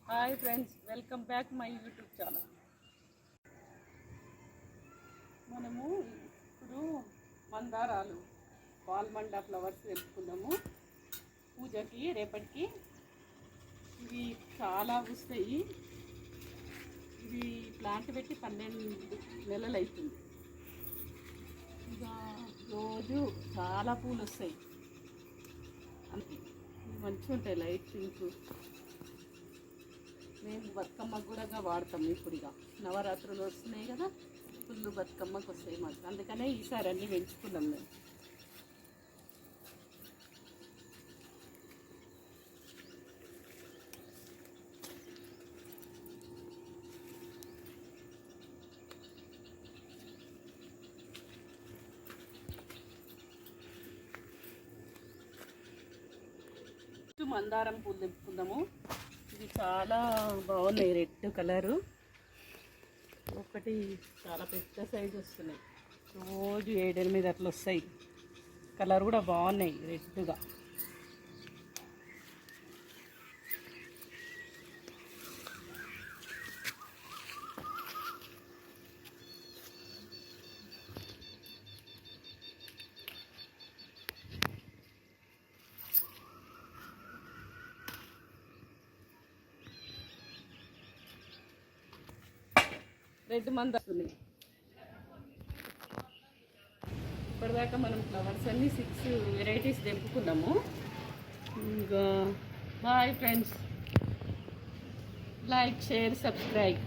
Hi friends, welcome back my YouTube channel. మనము ఇప్పుడు మందారాలు బాల్మండా ఫ్లవర్స్ తెచ్చుకుందాము పూజకి రేపటికి. ఇవి చాలా వస్తాయి. ఇవి ప్లాంట్ పెట్టి 12 నెలలు అవుతుంది. ఇక రోజు చాలా పూలు వస్తాయి. మంచిగా ఉంటాయి, లైట్ పింక్. మేము బతుకమ్మకు కూడా వాడతాం. ఇప్పుడు ఇక నవరాత్రులు వస్తున్నాయి కదా, ఫుల్ బతుకమ్మకు వస్తాయి మాకు. అందుకనే ఈసారి అన్నీ పెంచుకున్నాం మేము. మందారం పూలు తెప్పుకుందాము. ఇవి చాలా బాగున్నాయి, రెడ్ కలరు. ఒకటి చాలా పెద్ద సైజు వస్తున్నాయి, రోజు 7-8 అట్లా వస్తాయి. కలర్ కూడా బాగున్నాయి, రెడ్గా. రెడ్ మందారం. ఇప్పటిదాకా మనం ఫ్లవర్స్ అన్నీ 6 వెరైటీస్ తెంపుకున్నాము. ఇంకా bye friends, like, share, subscribe.